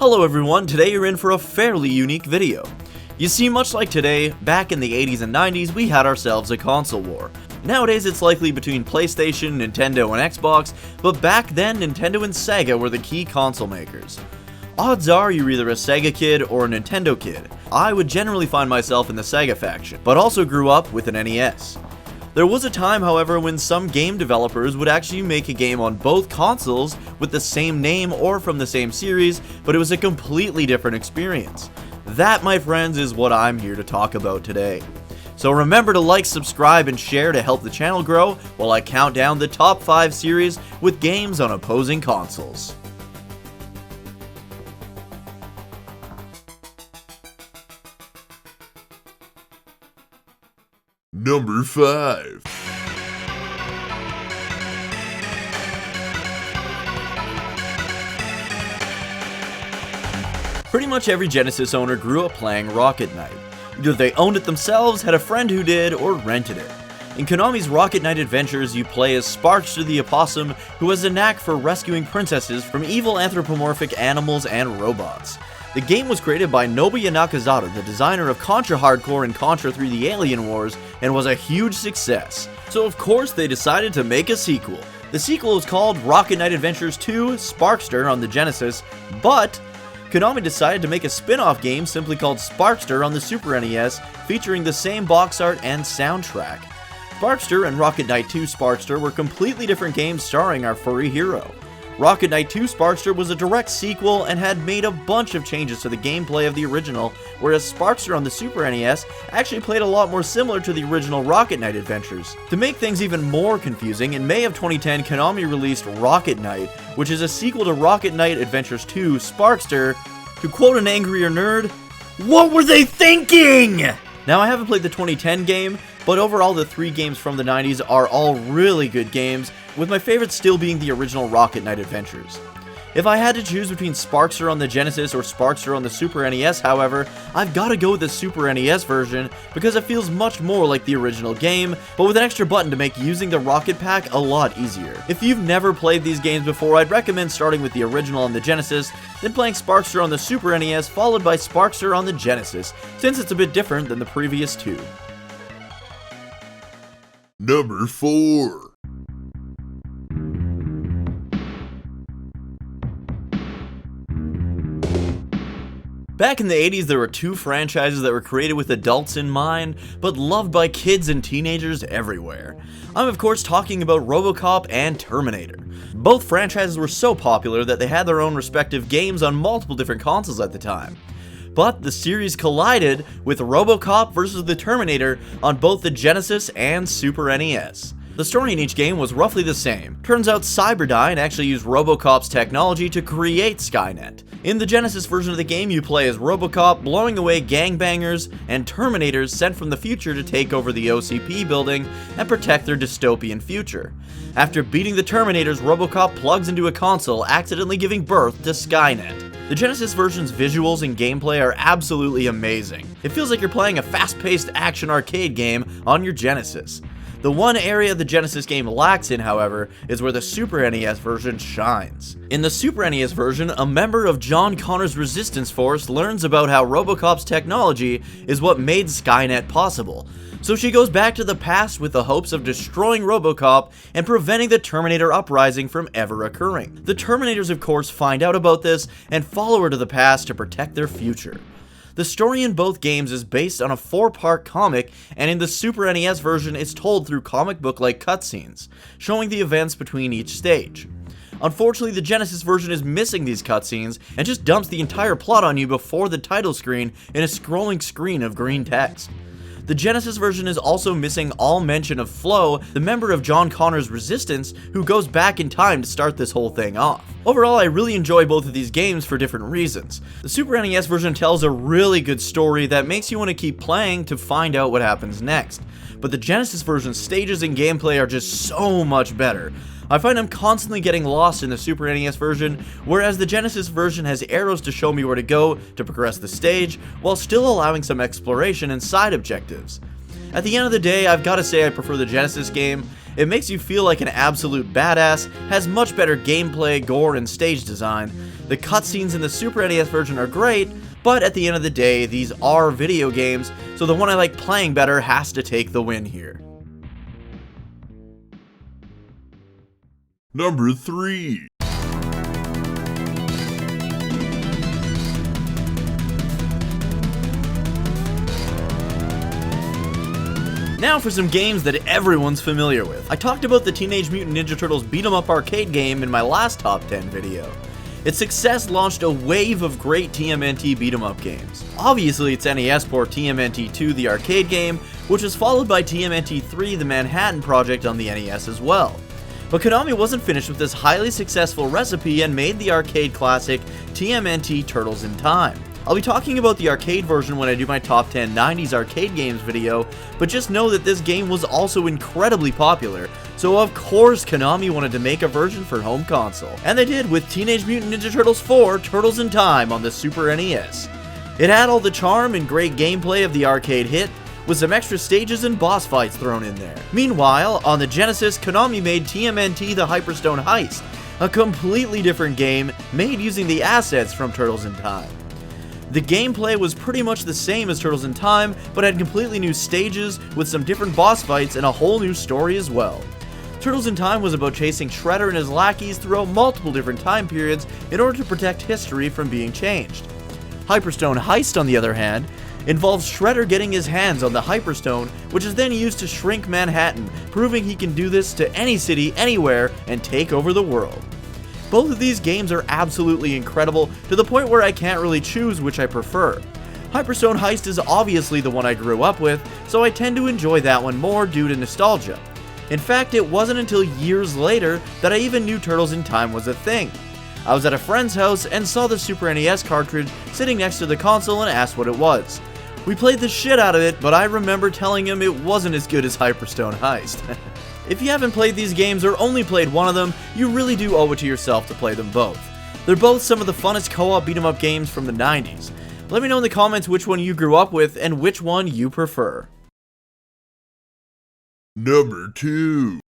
Hello everyone, today you're in for a fairly unique video. You see, much like today, back in the 80s and 90s we had ourselves a console war. Nowadays it's likely between PlayStation, Nintendo, and Xbox, but back then Nintendo and Sega were the key console makers. Odds are you're either a Sega kid or a Nintendo kid. I would generally find myself in the Sega faction, but also grew up with an NES. There was a time, however, when some game developers would actually make a game on both consoles with the same name or from the same series, but it was a completely different experience. That, my friends, is what I'm here to talk about today. So remember to like, subscribe, and share to help the channel grow while I count down the top 5 series with games on opposing consoles. Number 5. Pretty much every Genesis owner grew up playing Rocket Knight. Either they owned it themselves, had a friend who did, or rented it. In Konami's Rocket Knight Adventures, you play as Sparkster the Opossum, who has a knack for rescuing princesses from evil anthropomorphic animals and robots. The game was created by Nobuya Nakazawa, the designer of Contra Hard Corps and Contra 3 The Alien Wars, and was a huge success. So of course they decided to make a sequel. The sequel is called Rocket Knight Adventures 2 Sparkster on the Genesis, but Konami decided to make a spin-off game simply called Sparkster on the Super NES, featuring the same box art and soundtrack. Sparkster and Rocket Knight 2 Sparkster were completely different games starring our furry hero. Rocket Knight 2 Sparkster was a direct sequel and had made a bunch of changes to the gameplay of the original, whereas Sparkster on the Super NES actually played a lot more similar to the original Rocket Knight Adventures. To make things even more confusing, in May of 2010, Konami released Rocket Knight, which is a sequel to Rocket Knight Adventures 2 Sparkster. To quote an angrier nerd, what were they thinking? Now, I haven't played the 2010 game, but overall the 3 games from the 90s are all really good games, with my favorite still being the original Rocket Knight Adventures. If I had to choose between Sparkster on the Genesis or Sparkster on the Super NES, however, I've got to go with the Super NES version because it feels much more like the original game, but with an extra button to make using the Rocket Pack a lot easier. If you've never played these games before, I'd recommend starting with the original on the Genesis, then playing Sparkster on the Super NES, followed by Sparkster on the Genesis, since it's a bit different than the previous 2. Number 4. Back in the 80s, there were 2 franchises that were created with adults in mind, but loved by kids and teenagers everywhere. I'm of course talking about RoboCop and Terminator. Both franchises were so popular that they had their own respective games on multiple different consoles at the time. But the series collided with RoboCop vs. the Terminator on both the Genesis and Super NES. The story in each game was roughly the same. Turns out Cyberdyne actually used RoboCop's technology to create Skynet. In the Genesis version of the game, you play as RoboCop blowing away gangbangers and Terminators sent from the future to take over the OCP building and protect their dystopian future. After beating the Terminators, RoboCop plugs into a console, accidentally giving birth to Skynet. The Genesis version's visuals and gameplay are absolutely amazing. It feels like you're playing a fast-paced action arcade game on your Genesis. The one area the Genesis game lacks in, however, is where the Super NES version shines. In the Super NES version, a member of John Connor's resistance force learns about how RoboCop's technology is what made Skynet possible. So she goes back to the past with the hopes of destroying RoboCop and preventing the Terminator uprising from ever occurring. The Terminators, of course, find out about this and follow her to the past to protect their future. The story in both games is based on a 4-part comic, and in the Super NES version it's told through comic book-like cutscenes, showing the events between each stage. Unfortunately, the Genesis version is missing these cutscenes and just dumps the entire plot on you before the title screen in a scrolling screen of green text. The Genesis version is also missing all mention of Flo, the member of John Connor's resistance who goes back in time to start this whole thing off. Overall, I really enjoy both of these games for different reasons. The Super NES version tells a really good story that makes you want to keep playing to find out what happens next, but the Genesis version's stages and gameplay are just so much better. I find I'm constantly getting lost in the Super NES version, whereas the Genesis version has arrows to show me where to go to progress the stage, while still allowing some exploration and side objectives. At the end of the day, I've got to say I prefer the Genesis game. It makes you feel like an absolute badass, has much better gameplay, gore, and stage design, The cutscenes in the Super NES version are great, but at the end of the day, these are video games, so the one I like playing better has to take the win here. Number 3. Now for some games that everyone's familiar with. I talked about the Teenage Mutant Ninja Turtles beat 'em up arcade game in my last top 10 video. Its success launched a wave of great TMNT beat 'em up games. Obviously its NES port TMNT 2 the arcade game, which was followed by TMNT 3 the Manhattan Project on the NES as well. But Konami wasn't finished with this highly successful recipe and made the arcade classic TMNT Turtles in Time. I'll be talking about the arcade version when I do my top 10 90s arcade games video, but just know that this game was also incredibly popular, so of course Konami wanted to make a version for home console. And they did with Teenage Mutant Ninja Turtles 4 Turtles in Time on the Super NES. It had all the charm and great gameplay of the arcade hit, with some extra stages and boss fights thrown in there. Meanwhile, on the Genesis, Konami made TMNT The Hyperstone Heist, a completely different game made using the assets from Turtles in Time. The gameplay was pretty much the same as Turtles in Time, but had completely new stages with some different boss fights and a whole new story as well. Turtles in Time was about chasing Shredder and his lackeys throughout multiple different time periods in order to protect history from being changed. Hyperstone Heist, on the other hand, involves Shredder getting his hands on the Hyperstone, which is then used to shrink Manhattan, proving he can do this to any city, anywhere, and take over the world. Both of these games are absolutely incredible, to the point where I can't really choose which I prefer. Hyperstone Heist is obviously the one I grew up with, so I tend to enjoy that one more due to nostalgia. In fact, it wasn't until years later that I even knew Turtles in Time was a thing. I was at a friend's house and saw the Super NES cartridge sitting next to the console and asked what it was. We played the shit out of it, but I remember telling him it wasn't as good as Hyperstone Heist. If you haven't played these games or only played one of them, you really do owe it to yourself to play them both. They're both some of the funnest co-op beat 'em up games from the 90s. Let me know in the comments which one you grew up with and which one you prefer. Number 2.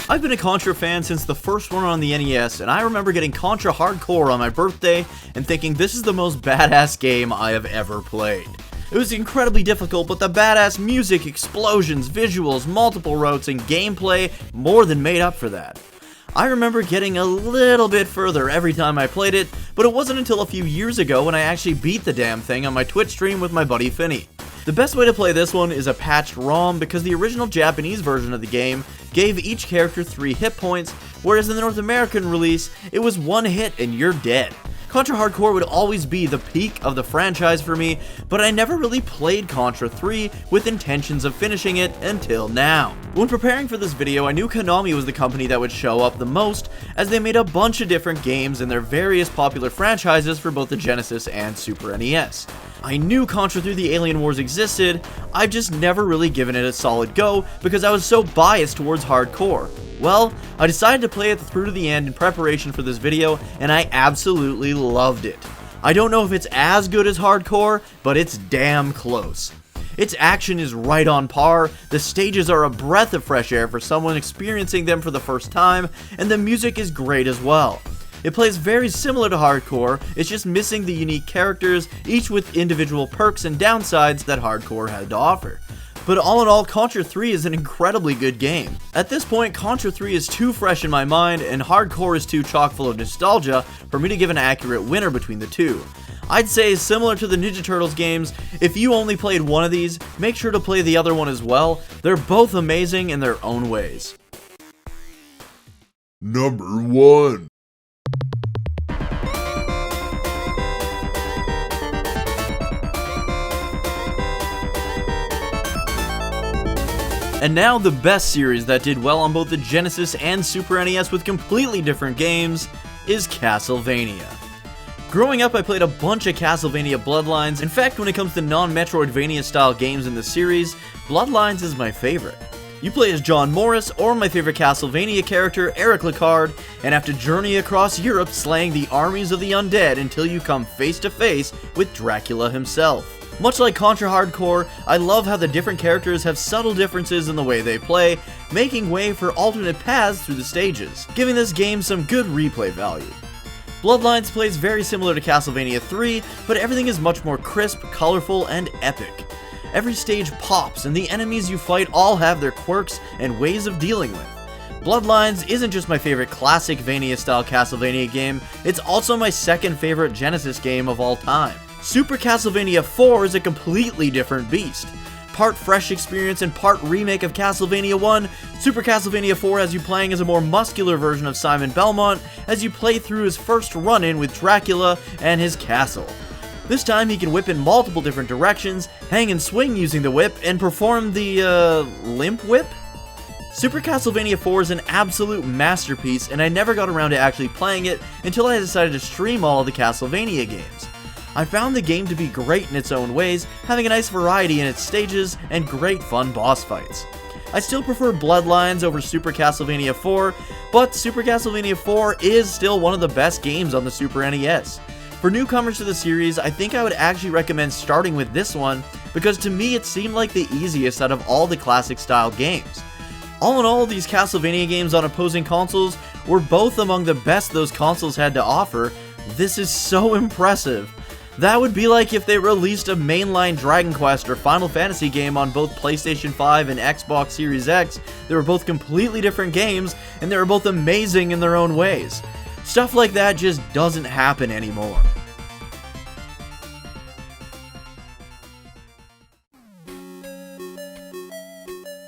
I've been a Contra fan since the first one on the NES, and I remember getting Contra Hard Corps on my birthday and thinking this is the most badass game I have ever played. It was incredibly difficult, but the badass music, explosions, visuals, multiple routes, and gameplay more than made up for that. I remember getting a little bit further every time I played it, but it wasn't until a few years ago when I actually beat the damn thing on my Twitch stream with my buddy Finney. The best way to play this one is a patched ROM, because the original Japanese version of the game gave each character 3 hit points, whereas in the North American release, it was 1 hit and you're dead. Contra Hard Corps would always be the peak of the franchise for me, but I never really played Contra 3 with intentions of finishing it until now. When preparing for this video, I knew Konami was the company that would show up the most, as they made a bunch of different games in their various popular franchises for both the Genesis and Super NES. I knew Contra 3 The Alien Wars existed, I've just never really given it a solid go because I was so biased towards hardcore. Well, I decided to play it through to the end in preparation for this video, and I absolutely loved it. I don't know if it's as good as hardcore, but it's damn close. Its action is right on par, the stages are a breath of fresh air for someone experiencing them for the first time, and the music is great as well. It plays very similar to hardcore, it's just missing the unique characters, each with individual perks and downsides that hardcore had to offer. But all in all, Contra 3 is an incredibly good game. At this point, Contra 3 is too fresh in my mind, and hardcore is too chock full of nostalgia for me to give an accurate winner between the two. I'd say, similar to the Ninja Turtles games, if you only played one of these, make sure to play the other one as well. They're both amazing in their own ways. Number 1. And now the best series that did well on both the Genesis and Super NES with completely different games is Castlevania. Growing up, I played a bunch of Castlevania Bloodlines. In fact, when it comes to non-Metroidvania style games in the series, Bloodlines is my favorite. You play as John Morris, or my favorite Castlevania character, Eric Lecarde, and have to journey across Europe slaying the armies of the undead until you come face to face with Dracula himself. Much like Contra Hard Corps, I love how the different characters have subtle differences in the way they play, making way for alternate paths through the stages, giving this game some good replay value. Bloodlines plays very similar to Castlevania 3, but everything is much more crisp, colorful, and epic. Every stage pops, and the enemies you fight all have their quirks and ways of dealing with. Bloodlines isn't just my favorite classic Vania-style Castlevania game, it's also my second favorite Genesis game of all time. Super Castlevania 4 is a completely different beast. Part fresh experience and part remake of Castlevania 1, Super Castlevania 4 has you playing as a more muscular version of Simon Belmont as you play through his first run-in with Dracula and his castle. This time he can whip in multiple different directions, hang and swing using the whip, and perform the, limp whip? Super Castlevania 4 is an absolute masterpiece, and I never got around to actually playing it until I decided to stream all of the Castlevania games. I found the game to be great in its own ways, having a nice variety in its stages and great fun boss fights. I still prefer Bloodlines over Super Castlevania 4, but Super Castlevania 4 is still one of the best games on the Super NES. For newcomers to the series, I think I would actually recommend starting with this one, because to me it seemed like the easiest out of all the classic style games. All in all, these Castlevania games on opposing consoles were both among the best those consoles had to offer. This is so impressive. That would be like if they released a mainline Dragon Quest or Final Fantasy game on both PlayStation 5 and Xbox Series X. They were both completely different games, and they were both amazing in their own ways. Stuff like that just doesn't happen anymore.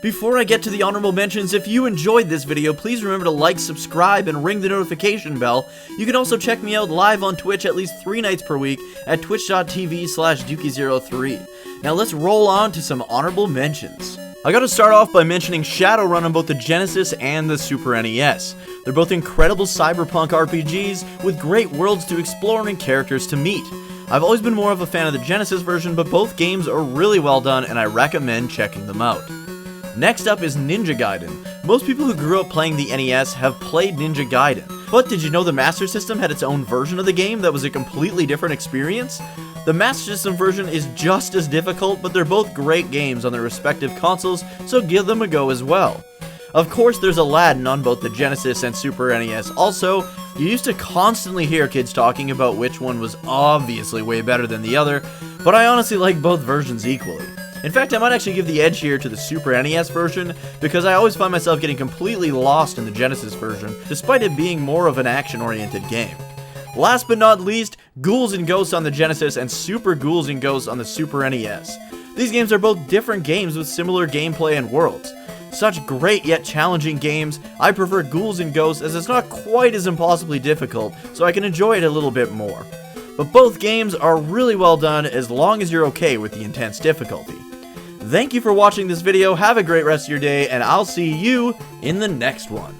Before I get to the honorable mentions, if you enjoyed this video, please remember to like, subscribe, and ring the notification bell. You can also check me out live on Twitch at least 3 nights per week at twitch.tv/Dukey03. Now let's roll on to some honorable mentions. I gotta start off by mentioning Shadowrun on both the Genesis and the Super NES. They're both incredible cyberpunk RPGs with great worlds to explore and characters to meet. I've always been more of a fan of the Genesis version, but both games are really well done and I recommend checking them out. Next up is Ninja Gaiden. Most people who grew up playing the NES have played Ninja Gaiden, but did you know the Master System had its own version of the game that was a completely different experience? The Master System version is just as difficult, but they're both great games on their respective consoles, so give them a go as well. Of course, there's Aladdin on both the Genesis and Super NES. Also, you used to constantly hear kids talking about which one was obviously way better than the other, but I honestly like both versions equally. In fact, I might actually give the edge here to the Super NES version, because I always find myself getting completely lost in the Genesis version, despite it being more of an action-oriented game. Last but not least, Ghouls and Ghosts on the Genesis and Super Ghouls and Ghosts on the Super NES. These games are both different games with similar gameplay and worlds. Such great yet challenging games, I prefer Ghouls and Ghosts as it's not quite as impossibly difficult, so I can enjoy it a little bit more. But both games are really well done as long as you're okay with the intense difficulty. Thank you for watching this video, have a great rest of your day, and I'll see you in the next one.